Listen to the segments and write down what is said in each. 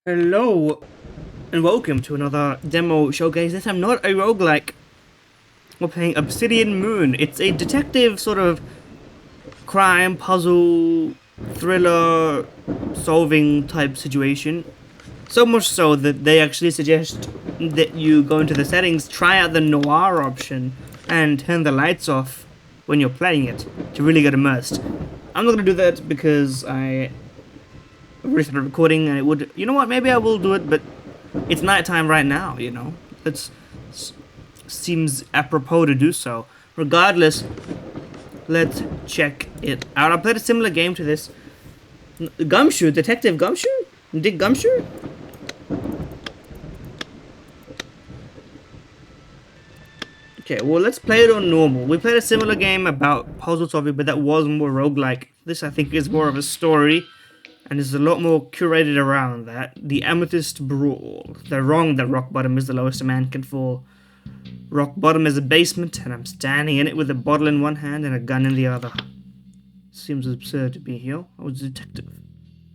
Hello and welcome to another demo showcase. This time not a roguelike. We're playing Obsidian Moon. It's a detective sort of crime, puzzle, thriller, solving type situation. So much so that they actually suggest that you go into the settings, try out the noir option, and turn the lights off when you're playing it to really get immersed. I'm not going to do that because I restarted recording and it would. You know what? Maybe I will do it, but it's nighttime right now. It seems apropos to do so. Regardless, let's check it out. I played a similar game to this. Gumshoe, Detective Gumshoe, Dick Gumshoe. Okay, well, let's play it on normal. We played a similar game about puzzle solving, but that was more roguelike. This, I think, is more of a story, and there's a lot more curated around that. The Amethyst Brawl. They're wrong that rock bottom is the lowest a man can fall. Rock bottom is a basement, and I'm standing in it with a bottle in one hand and a gun in the other. Seems absurd to be here. I was a detective.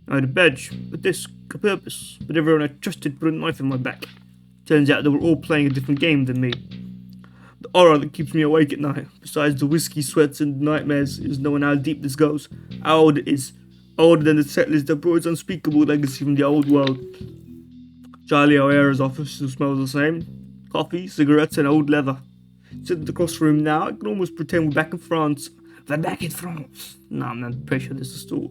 I had a badge, a desk, a purpose, but everyone I trusted put a knife in my back. Turns out they were all playing a different game than me. The horror that keeps me awake at night, besides the whiskey sweats and nightmares, is knowing how deep this goes. How old it is. Older than the settlers that brought its unspeakable legacy from the old world. Charlie O'Hara's office still smells the same. Coffee, cigarettes, and old leather. Sitting across the room now, I can almost pretend we're back in France. We're back in France. No, I'm not pretty sure this is still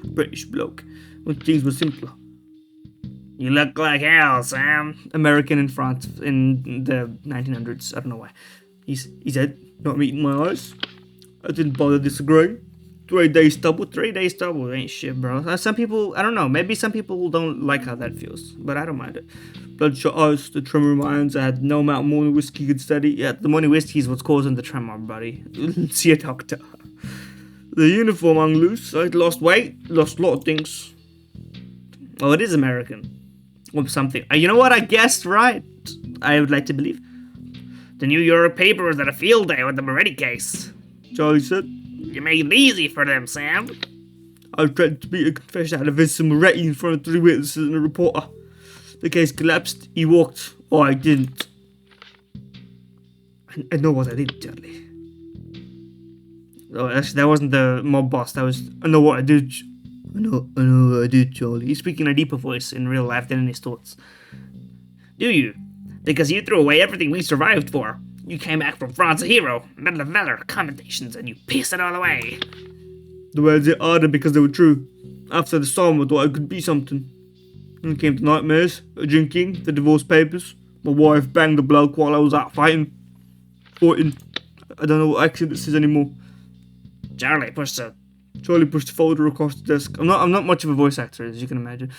a British bloke. When things were simpler. You look like hell, Sam. American in France in the 1900s. I don't know why. He said, not meeting my eyes. I didn't bother disagreeing. 3 days stubble. 3 days stubble ain't shit, bro. Some people, I don't know. Maybe some people don't like how that feels, but I don't mind it. Bloodshot eyes, the tremor in my hands. I had no amount of morning whiskey could steady. Yeah, the morning whiskey is what's causing the tremor, buddy. See a doctor. The uniform hung loose. I lost weight, lost a lot of things. Oh, it is American. Or something. You know what? I guessed right. I would like to believe. The New York paper was at a field day with the Moretti case. Charlie said. You made it easy for them, Sam. I tried to beat a confession out of Vincent Moretti in front of 3 witnesses and a reporter. The case collapsed. He walked. Oh, I didn't. I know what I did, Charlie. Oh, actually, that wasn't the mob boss. That was, I know what I did. I know what I did, Charlie. He's speaking in a deeper voice in real life than in his thoughts. Do you? Because you threw away everything we survived for. You came back from France a hero, Medal of Valor, commendations, and you pissed it all away. The words are harder because they were true. After the storm, I thought I could be something. And it came to nightmares, drinking, the divorce papers. My wife banged the bloke while I was out fighting. I don't know what accent this is anymore. Charlie pushed the folder across the desk. I'm not much of a voice actor, as you can imagine.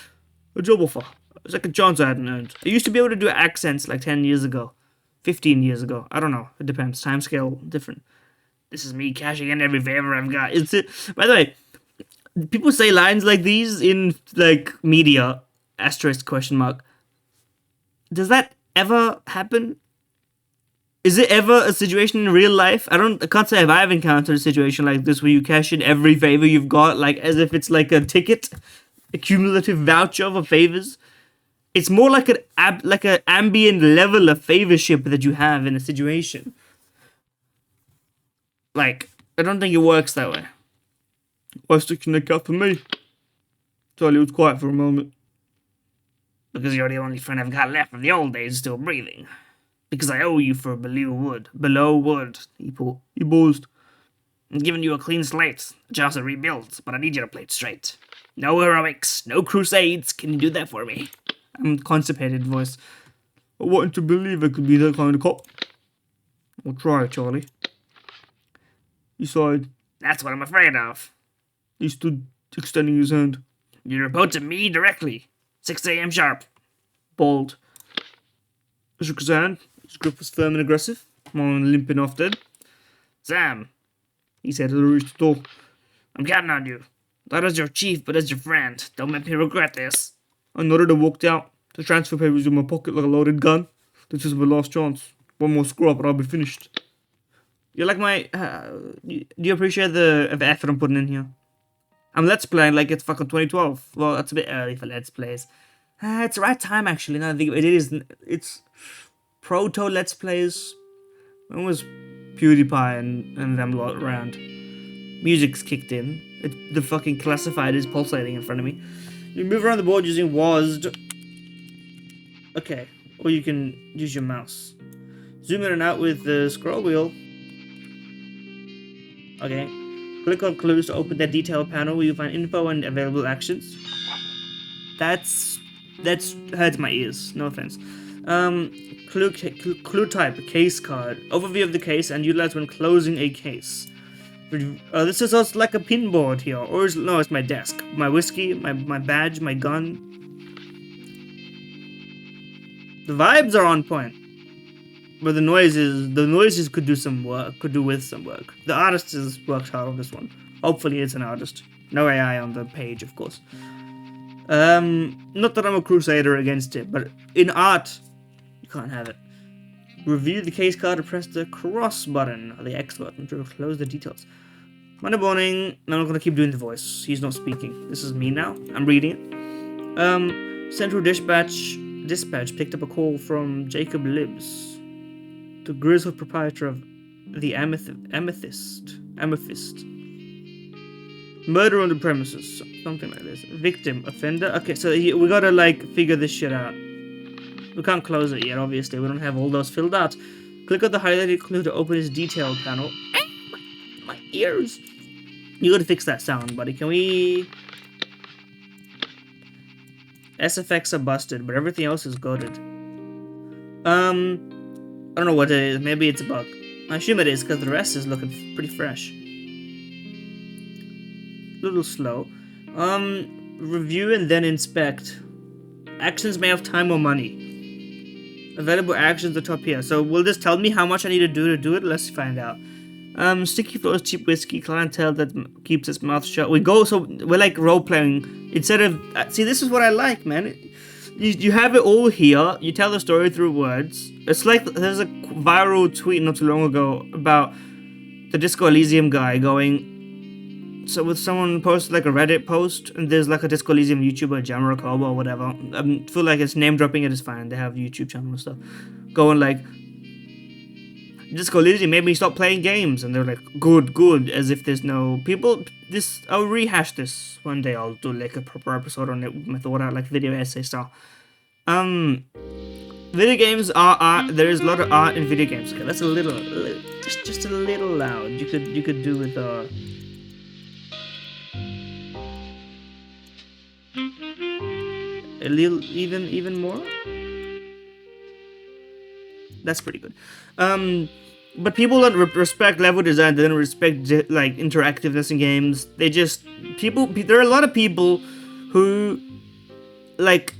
A job offer. A second chance I hadn't earned. I used to be able to do accents like 10 years ago. 15 years ago. I don't know. It depends. Timescale different. This is me cashing in every favor I've got. By the way, people say lines like these in like media. Asterisk question mark. Does that ever happen? Is it ever a situation in real life? I can't say if I've encountered a situation like this where you cash in every favor you've got, like as if it's like a ticket, a cumulative voucher for favors. It's more like an ambient level of favorship that you have in a situation. Like, I don't think it works that way. Why stick your neck out for me? Charlie was quiet for a moment. Because you're the only friend I've got left from the old days still breathing. Because I owe you for below wood. He paused. I'm giving you a clean slate, a chance to rebuild, but I need you to play it straight. No heroics, no crusades. Can you do that for me? I'm constipated voice. I wanted to believe I could be that kind of cop. I'll try, Charlie. He sighed. That's what I'm afraid of. He stood, extending his hand. You report to me directly. 6 a.m. sharp. Bald. I shook his hand. His grip was firm and aggressive. Mine limping off dead. Sam, he said as I reached the door. I'm counting on you. Not as your chief, but as your friend. Don't make me regret this. I nodded and walked out. The transfer papers in my pocket like a loaded gun. This is my last chance. One more screw up and I'll be finished. You like my... do you appreciate the effort I'm putting in here? I'm Let's Playing like it's fucking 2012. Well, that's a bit early for Let's Plays. It's the right time actually. Now I think it is. It's proto Let's Plays. When was PewDiePie and them lot around? Music's kicked in. The fucking classified is pulsating in front of me. You move around the board using WASD. Okay, or you can use your mouse. Zoom in and out with the scroll wheel. Okay. Click on clues to open the detail panel where you find info and available actions. That's hurts my ears. No offense. Clue type, case card. Overview of the case and utilize when closing a case. This is also like a pinboard here, or no, it's my desk. My whiskey, my badge, my gun. The vibes are on point, but the noises could do some work, could do with some work. The artist has worked hard on this one. Hopefully, it's an artist. No AI on the page, of course. Not that I'm a crusader against it, but in art, you can't have it. Review the case card and press the cross button, or the X button, to close the details. Monday morning, I'm not going to keep doing the voice. He's not speaking. This is me now. I'm reading it. Central Dispatch picked up a call from Jacob Libbs, the grizzled proprietor of the Amethyst. Murder on the premises. Something like this. Victim, offender. Okay, so we gotta, like, figure this shit out. We can't close it yet, obviously. We don't have all those filled out. Click on the highlighted clue to open his detailed panel. My ears. You gotta fix that sound, buddy. Can we... SFX are busted, but everything else is goated. I don't know what it is. Maybe it's a bug. I assume it is, because the rest is looking pretty fresh. A little slow. Review and then inspect. Actions may have time or money. Available actions are top here. So will this tell me how much I need to do it? Let's find out. Sticky floors, cheap whiskey, clientele that keeps its mouth shut. We're like role-playing. Instead of... see, this is what I like, man. You have it all here. You tell the story through words. It's like there's a viral tweet not too long ago about the Disco Elysium guy going... So with someone posted like a Reddit post, and there's like a Disco Elysium YouTuber, Jamarakobo or whatever. I feel like it's name dropping, it is fine. They have YouTube channel and stuff. Going like... Disco Elysium made me stop playing games, and they're like, good, as if there's no people. I'll rehash this one day. I'll do like a proper episode on it with my thought out, like video essay style. Video games are art. There is a lot of art in video games. Okay, that's a little just a little loud. You could do with a little even more. That's pretty good. But people don't respect level design. They don't respect like interactiveness in games. They just there are a lot of people who like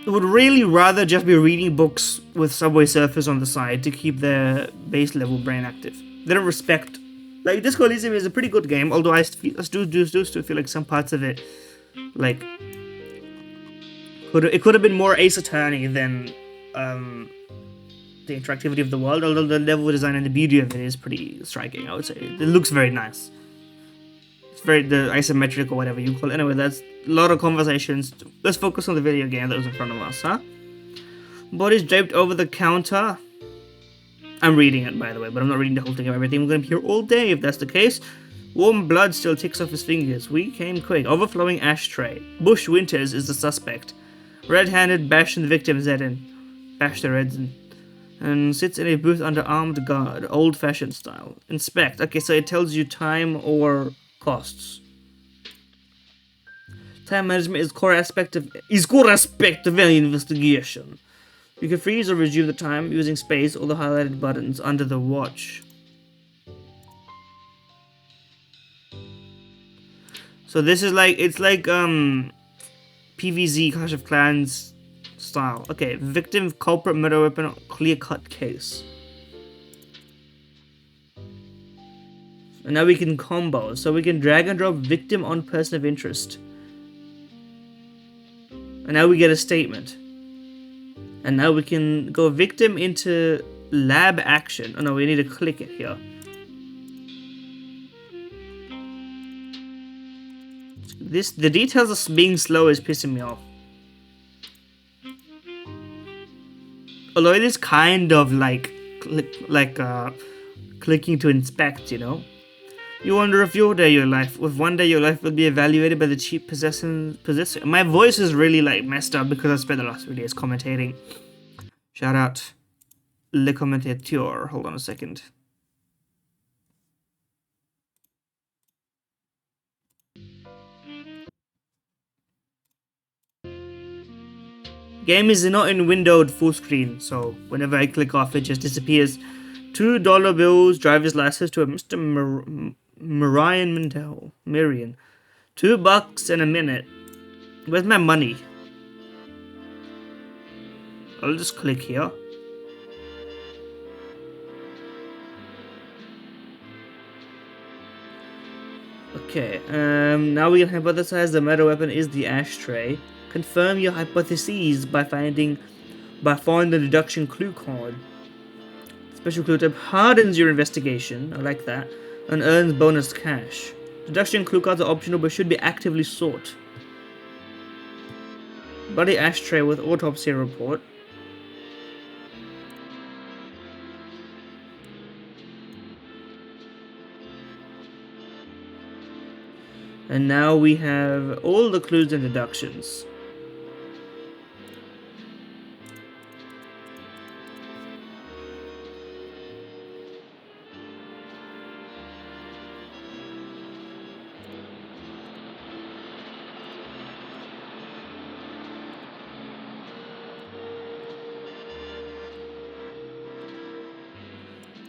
would really rather just be reading books with Subway Surfers on the side to keep their base level brain active. They don't respect. Like Disco Elysium is a pretty good game, although I do still feel like some parts of it, like, it could have been more Ace Attorney than the interactivity of the world, although the level design and the beauty of it is pretty striking, I would say. It looks very nice. It's very the isometric or whatever you call it. Anyway, that's a lot of conversations. Let's focus on the video game that was in front of us, huh? Bodies draped over the counter. I'm reading it, by the way, but I'm not reading the whole thing of everything. We're going to be here all day if that's the case. Warm blood still ticks off his fingers. We came quick. Overflowing ashtray. Bush Winters is the suspect. Red-handed bashed the victim's head in. Bashed their heads in. And sits in a booth under armed guard, old-fashioned style. Inspect. Okay, so it tells you time or costs. Time management is core aspect of any investigation. You can freeze or resume the time using space or the highlighted buttons under the watch. So this is like PvZ Clash of Clans style. Okay, victim, culprit, murder weapon, clear-cut case. And now we can combo. So we can drag and drop victim on person of interest. And now we get a statement. And now we can go victim into lab action. Oh no, we need to click it here. The details of being slow is pissing me off. Although it is kind of like clicking to inspect, you know. You wonder if one day your life will be evaluated by the cheap possessor. My voice is really like messed up because I spent the last few days commentating. Shout out le commentateur. Hold on a second. Game is not in windowed full screen, so whenever I click off, it just disappears. $2 bills, driver's license to a Mr. Marian Mendel. Marian. $2 in a minute. Where's my money? I'll just click here. Okay, now we can hypothesize the murder weapon is the ashtray. Confirm your hypotheses by finding the deduction clue card. Special clue tip hardens your investigation, I like that, and earns bonus cash. Deduction clue cards are optional but should be actively sought. Body ashtray with autopsy report. And now we have all the clues and deductions.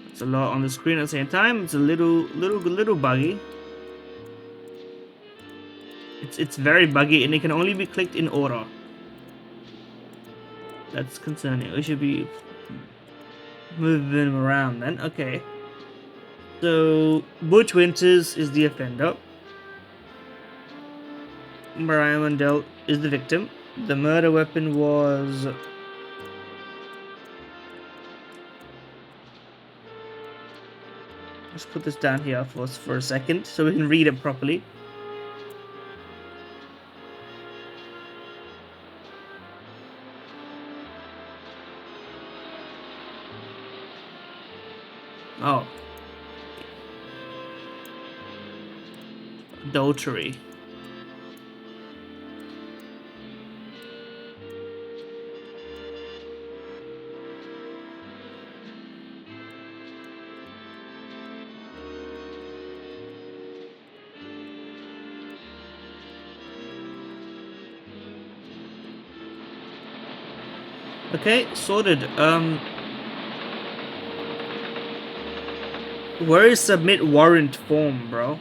It's a lot on the screen at the same time. It's a little buggy. It's very buggy and it can only be clicked in order. That's concerning. We should be moving them around then. Okay. So Butch Winters is the offender. Mariah Mundell is the victim. The murder weapon was let's put this down here for a second so we can read it properly. Oh. Adultery. Okay, sorted. Where is submit warrant form, bro?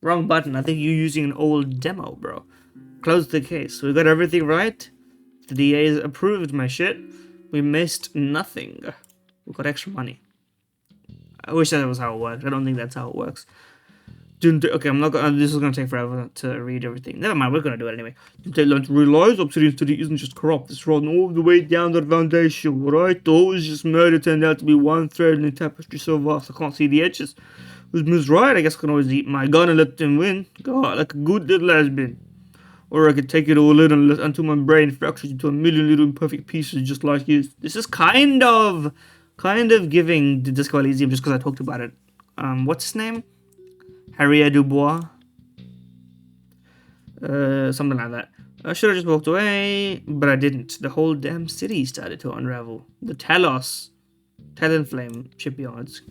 Wrong button. I think you're using an old demo, bro. Close the case. We got everything right. The DA's approved my shit. We missed nothing. We got extra money. I wish that was how it worked. I don't think that's how it works. Okay, I'm not gonna. This is gonna take forever to read everything. Never mind, we're gonna do it anyway. Didn't take long to realize Obsidian study isn't just corrupt. It's run all the way down to the foundation, right? The whole is just murder turned out to be one thread in the tapestry so vast I can't see the edges. Who's Ms. Right? I guess I can always eat my gun and let them win. Go out like a good little lesbian. Or I could take it all in until my brain fractures into a million little imperfect pieces just like you. This is kind of giving the Disco Elysium just because I talked about it. What's his name? Harriet Dubois. Something like that. I should have just walked away, but I didn't. The whole damn city started to unravel. The Talonflame shipyards.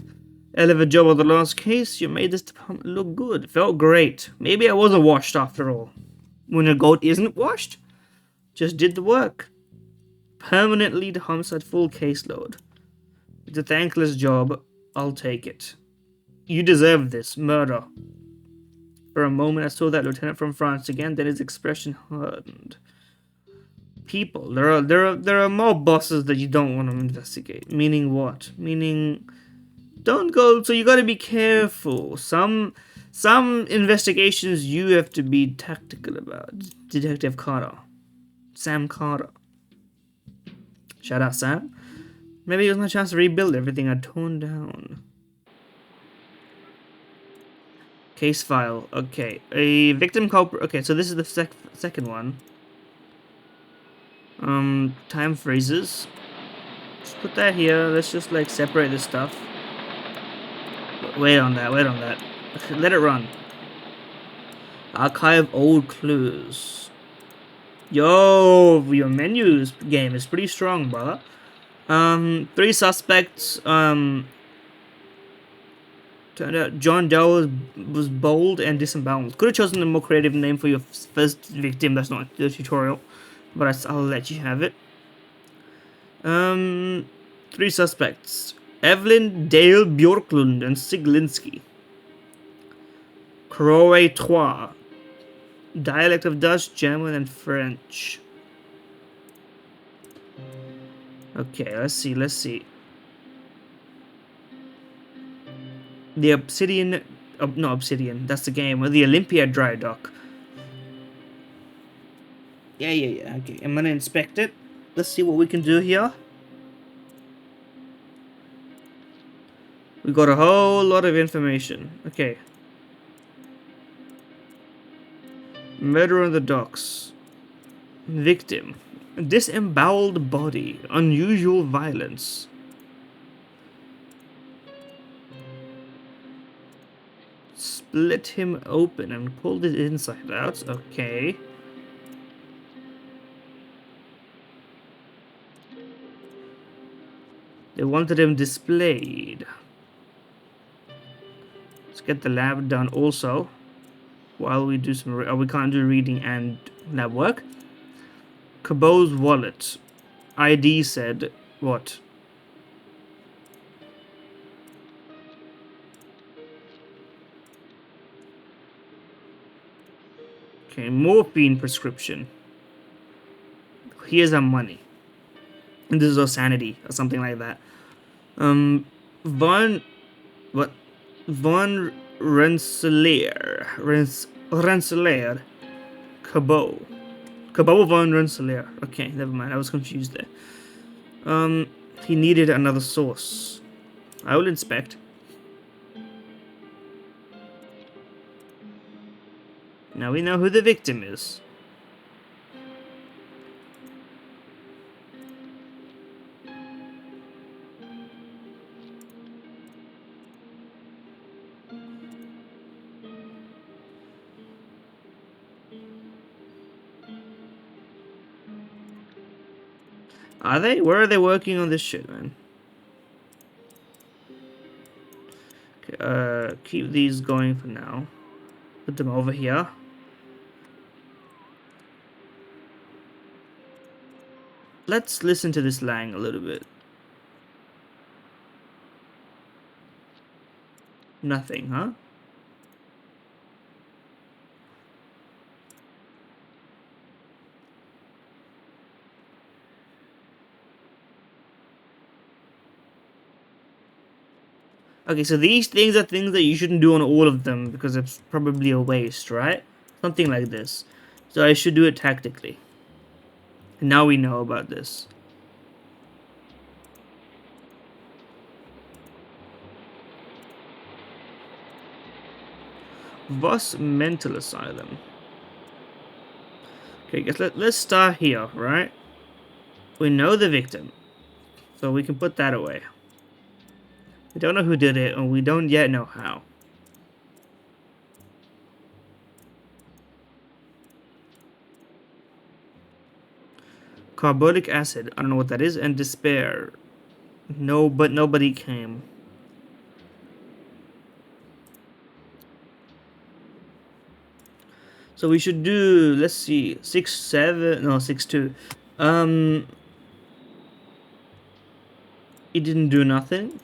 Hell of a job on the last case. You made this department look good. Felt great. Maybe I wasn't washed after all. When a goat isn't washed, just did the work. Permanently the homicide full caseload. It's a thankless job. I'll take it. You deserve this, murder. For a moment I saw that lieutenant from France again, then his expression hardened. People. There are mob bosses that you don't want to investigate. Meaning what? Meaning don't go, so you gotta be careful. Some investigations you have to be tactical about. Detective Carter. Sam Carter. Shout out Sam. Maybe it was my chance to rebuild everything I'd torn down. Case file. Okay. A victim culprit. Okay, so this is the second one. Time freezes. Just put that here. Let's just like separate this stuff. Wait on that. Wait on that. Let it run. Archive old clues. Yo, your menus game is pretty strong, brother. Three suspects. Turned out John Doe was bold and disemboweled. Could have chosen a more creative name for your first victim. That's not the tutorial, but I'll let you have it. Three suspects: Evelyn, Dale, Bjorklund, and Siglinski. Crowe Trois. Dialect of Dutch, German, and French. Okay, let's see. Let's see. The Obsidian. No, Obsidian. That's the game. The Olympia dry dock. Yeah. Okay, I'm gonna inspect it. Let's see what we can do here. We got a whole lot of information. Okay. Murder on the docks. Victim. Disemboweled body. Unusual violence. Split him open and pulled his inside out. Okay. They wanted him displayed. Let's get the lab done also. While we do some... we can't do reading and lab work. Cabot's wallet. ID said... What? Okay, morphine prescription. Here's our money. And this is our sanity, or something like that. Von... What? Von Rensselaer. Rensselaer. Cabot. Cabot von Rensselaer. Okay, never mind. I was confused there. He needed another source. I will inspect. Now we know who the victim is. Are they? Where are they working on this shit, man? Okay, keep these going for now. Put them over here. Let's listen to this Lang a little bit. Nothing, huh? Okay, so these things are things that you shouldn't do on all of them because it's probably a waste, right? Something like this. So I should do it tactically. And now we know about this. Voss Mental Asylum. Okay, guys, let's start here, right? We know the victim. So we can put that away. We don't know who did it, and we don't yet know how. Carbolic acid, I don't know what that is, and despair. No, but nobody came. So we should do, let's see, 6, 7, no, 6, 2. He didn't do nothing.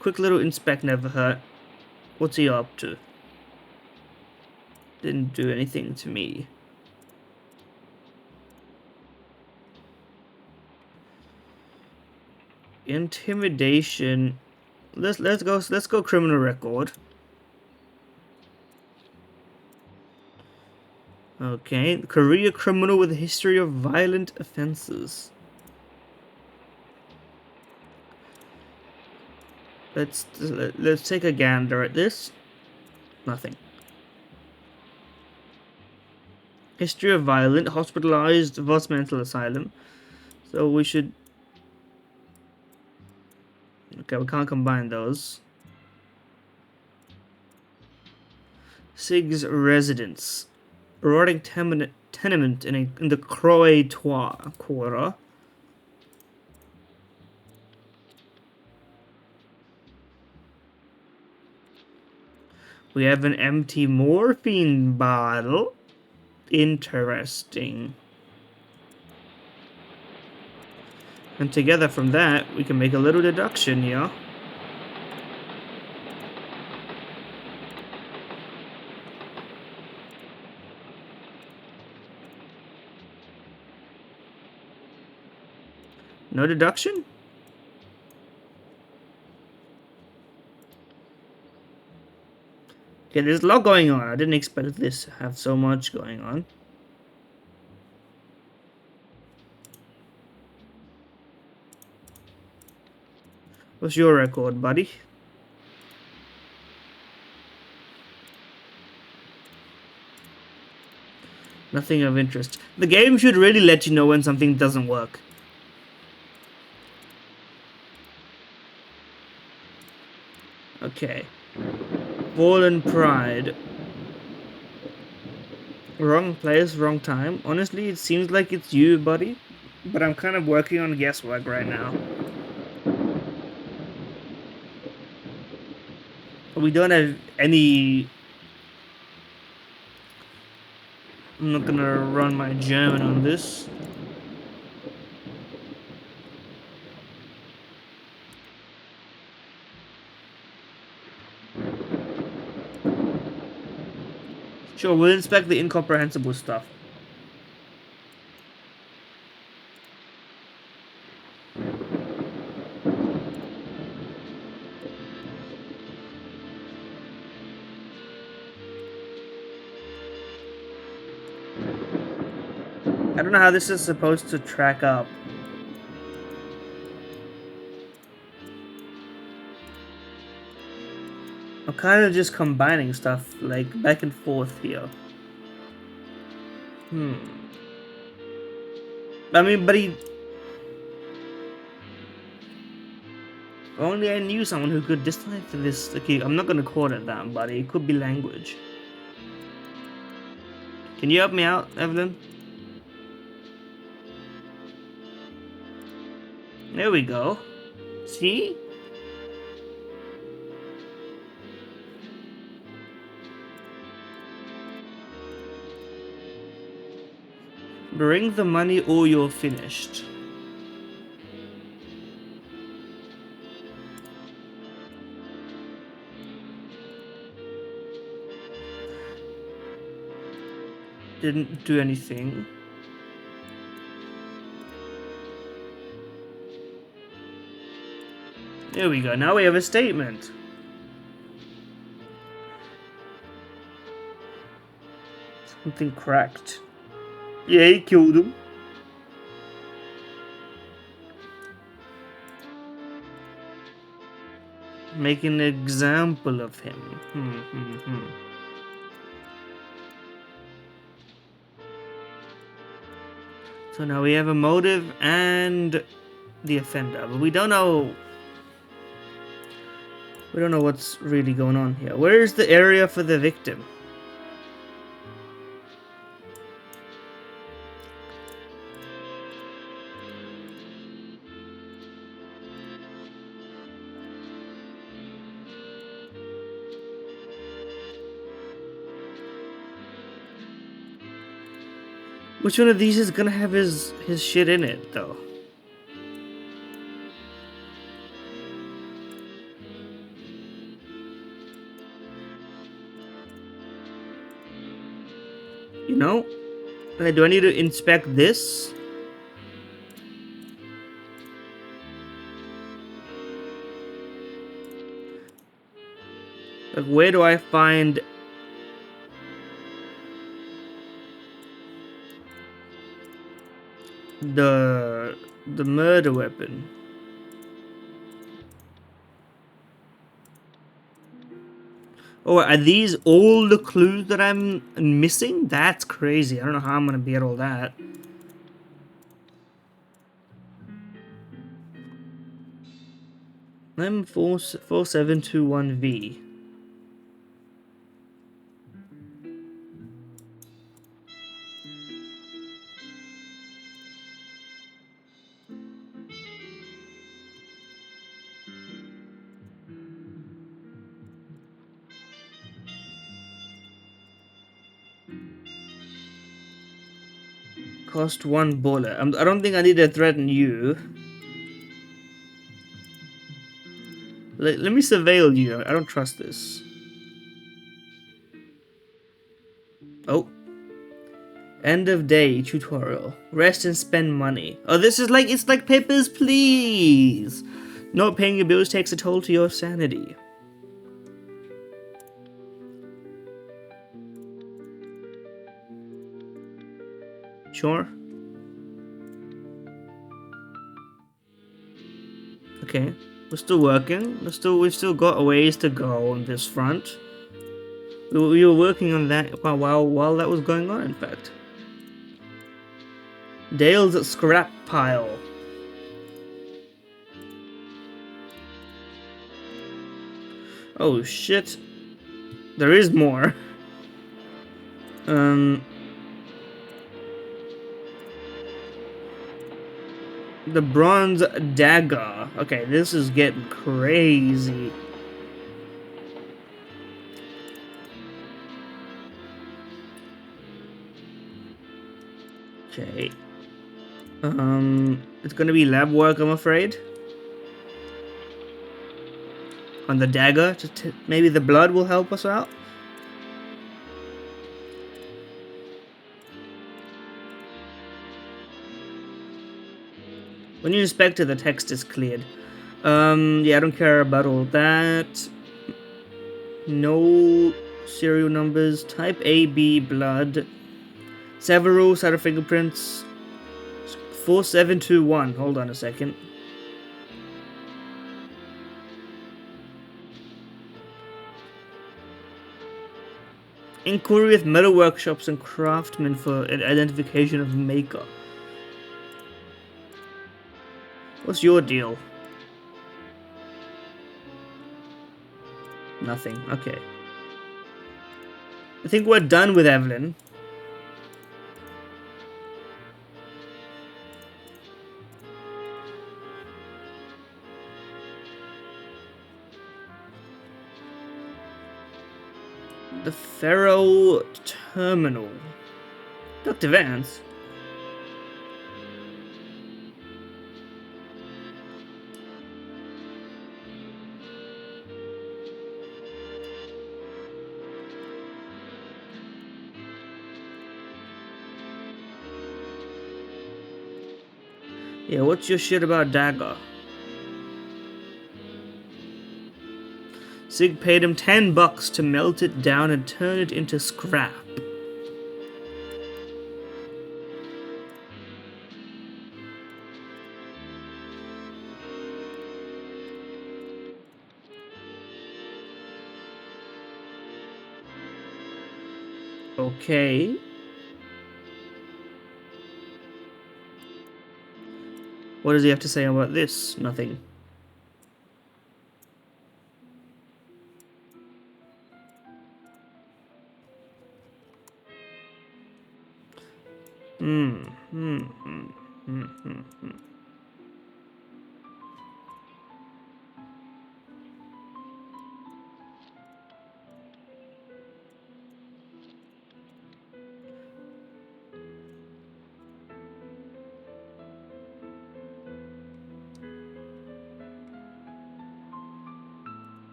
Quick little inspect never hurt. What's he up to? Didn't do anything to me. Intimidation. Let's go criminal record. Okay, career criminal with a history of violent offenses. Let's take a gander at this. Nothing. History of violent, hospitalized, vast mental asylum. So we should... Okay, we can't combine those. Sig's residence. Rotting tenement in the Croix-Trois quarter. We have an empty morphine bottle. Interesting. And together from that, we can make a little deduction here. No deduction? Okay, there's a lot going on. I didn't expect this to have so much going on. What's your record, buddy? Nothing of interest. The game should really let you know when something doesn't work. Okay. Fallen Pride. Wrong place, wrong time. Honestly, it seems like it's you, buddy. But I'm kind of working on guesswork right now. We don't have any... I'm not gonna run my German on this. Sure, we'll inspect the incomprehensible stuff. I don't know how this is supposed to track up. I'm kind of just combining stuff, like, back and forth here. I mean, but he... Only I knew someone who could decipher this. Okay, I'm not gonna call it that, buddy. It could be language. Can you help me out, Evelyn? There we go. See? Bring the money or you're finished. Didn't do anything. There we go. Now we have a statement. Something cracked. Yeah, he killed him. Make an example of him. So now we have a motive and the offender, but we don't know what's really going on here. Where is the area for the victim? Which one of these is gonna have his shit in it, though? You know? Like, do I need to inspect this? Like, where do I find... the murder weapon? Oh, are these all the clues that I'm missing? That's crazy. I don't know how I'm gonna be at all that. I'm 4721V. Cost 1 bullet. I don't think I need to threaten you. Let me surveil you. I don't trust this. Oh. End of day tutorial. Rest and spend money. Oh, this is like, it's like Papers, Please. Not paying your bills takes a toll to your sanity. Sure. Okay. We're still working. We've still got a ways to go on this front. We were working on that while that was going on, in fact. Dale's scrap pile. Oh shit. There is more. The bronze dagger. Okay, this is getting crazy. Okay. It's gonna be lab work, I'm afraid. On the dagger, maybe the blood will help us out. When you inspect it, the text is cleared. Yeah, I don't care about all that. No serial numbers. Type A, B, blood. Several set of fingerprints. 4721. Hold on a second. Inquiry with metal workshops and craftsmen for identification of maker. What's your deal? Nothing. Okay. I think we're done with Evelyn. The Ferro Terminal. Dr. Vance? Yeah, what's your shit about Dagger? Sig paid him $10 to melt it down and turn it into scrap. Okay. What does he have to say about this? Nothing.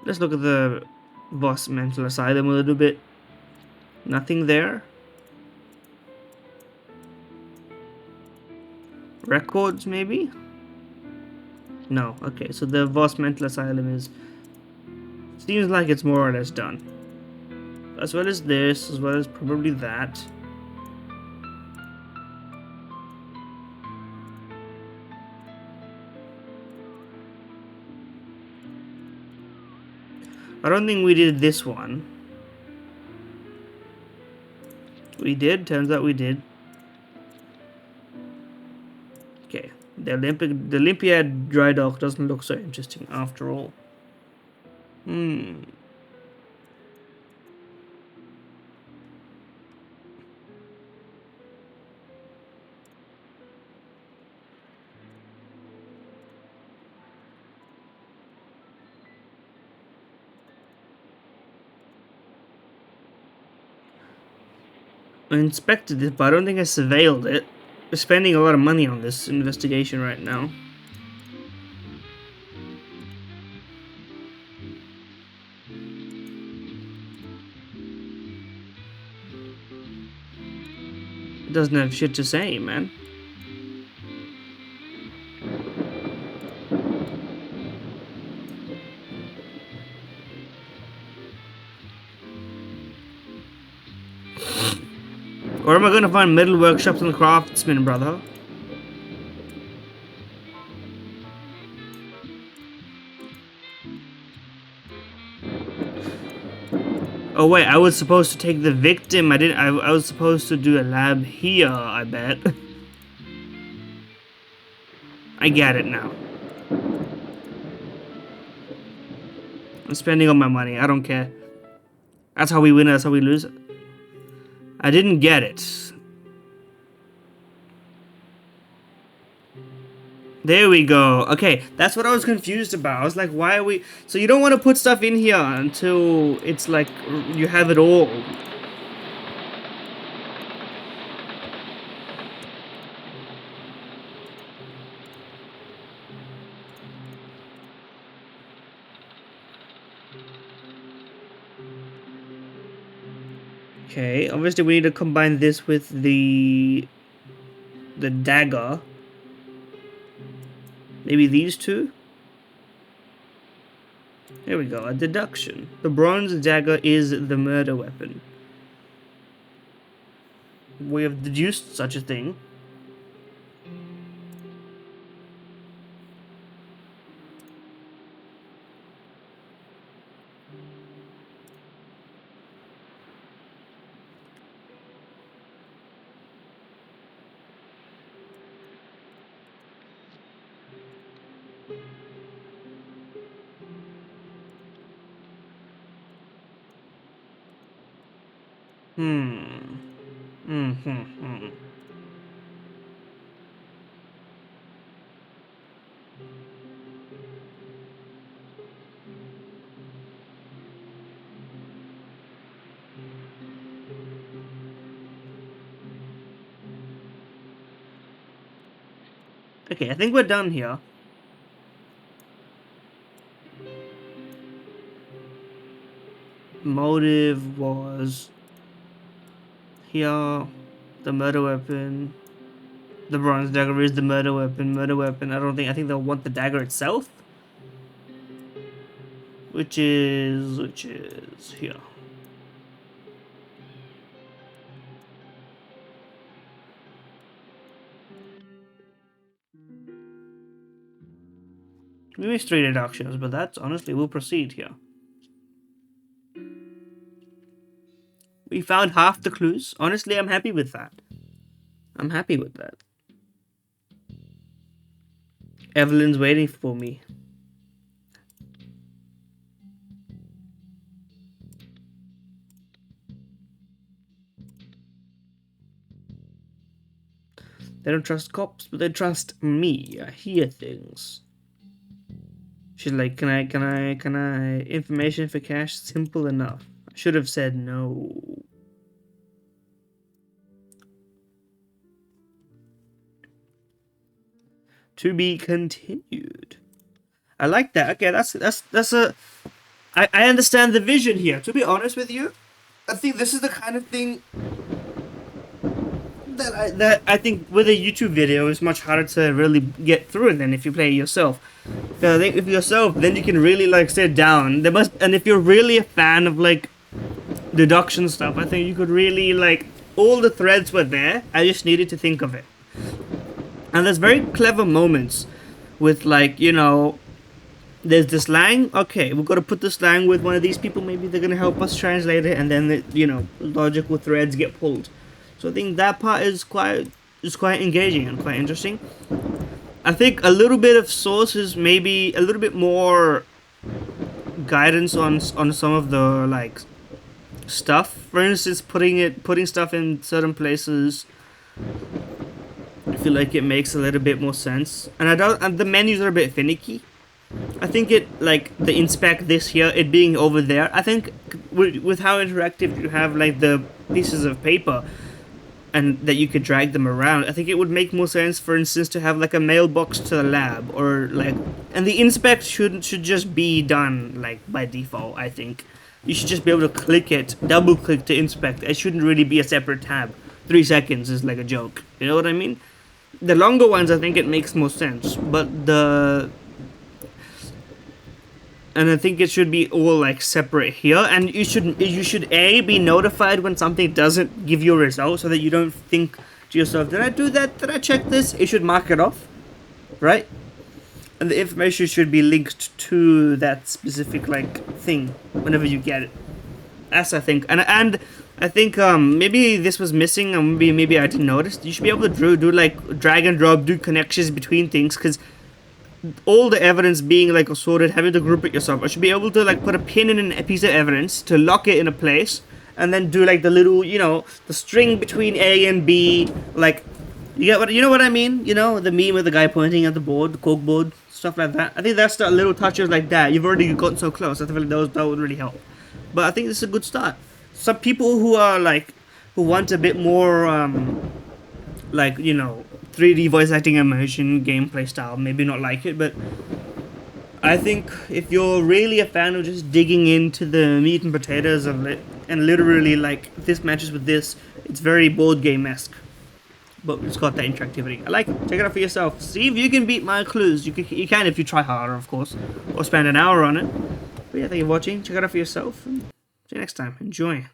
Let's look at the Voss Mental Asylum a little bit. Nothing there. Records, maybe? No. Okay, so the Voss Mental Asylum is... seems like it's more or less done. As well as this, as well as probably that. I don't think we did this one. We did? Turns out we did. Okay. The Olympiad dry dock doesn't look so interesting after all. I inspected it, but I don't think I surveilled it. We're spending a lot of money on this investigation right now. It doesn't have shit to say, man. Or am I gonna find metal workshops and craftsmen, brother? Oh wait, I was supposed to take the victim. I didn't. I was supposed to do a lab here. I bet. I get it now. I'm spending all my money. I don't care. That's how we win. That's how we lose. I didn't get it. There we go. Okay, that's what I was confused about. I was like, why are we... So you don't want to put stuff in here until it's like you have it all. Okay, obviously we need to combine this with the dagger. Maybe these two? There we go, a deduction. The bronze dagger is the murder weapon. We have deduced such a thing. Okay, I think we're done here. Motive was here. The murder weapon. The bronze dagger is the murder weapon. Murder weapon. I think they'll want the dagger itself. Which is here. We missed 3 deductions, but that's honestly, we'll proceed here. We found half the clues. Honestly, I'm happy with that. I'm happy with that. Evelyn's waiting for me. They don't trust cops, but they trust me. I hear things. She's like, can I, information for cash? Simple enough. I should have said no. To be continued. I like that. Okay, that's a... I understand the vision here. To be honest with you, I think this is the kind of thing that I think with a YouTube video is much harder to really get through than if you play it yourself. I think if yourself, then you can really like sit down. And if you're really a fan of like deduction stuff, I think you could really like all the threads were there. I just needed to think of it. And there's very clever moments with like, you know, there's the slang. Okay, we've got to put the slang with one of these people. Maybe they're gonna help us translate it, and then logical threads get pulled. So I think that part is quite engaging and quite interesting. I think a little bit of sources, maybe a little bit more guidance on some of the like stuff. For instance, putting stuff in certain places. I feel like it makes a little bit more sense, and the menus are a bit finicky. I think like the inspect this here, it being over there. I think with how interactive you have like the pieces of paper, and that you could drag them around, I think it would make more sense, for instance, to have like a mailbox to the lab, or like, and the inspect should just be done like by default. I think you should just be able to click it, double click to inspect. It shouldn't really be a separate tab. 3 seconds is like a joke. You know what I mean? The longer ones, I think it makes more sense, but and I think it should be all like separate here, and you should A, be notified when something doesn't give you a result, so that you don't think to yourself, did I do that? Did I check this? You should mark it off, right? And the information should be linked to that specific like thing whenever you get it. That's I think, and I think maybe this was missing, and maybe I didn't notice. You should be able to do like drag and drop, do connections between things, because all the evidence being like assorted, having to group it yourself, I should be able to like put a pin in a piece of evidence to lock it in a place, and then do like the little, the string between A and B, like, you know what I mean? You know, the meme with the guy pointing at the board, the cork board, stuff like that. I think that's the little touches like that. You've already gotten so close. I feel like that would really help. But I think this is a good start. Some people who are like, who want a bit more, like, 3D voice acting immersion gameplay style, maybe not like it, but I think if you're really a fan of just digging into the meat and potatoes of it, and literally like this matches with this, it's very board game-esque, but it's got that interactivity. I like it. Check it out for yourself. See if you can beat my clues. You can if you try harder, of course, or spend an hour on it. But yeah, thank you for watching. Check it out for yourself, and see you next time. Enjoy.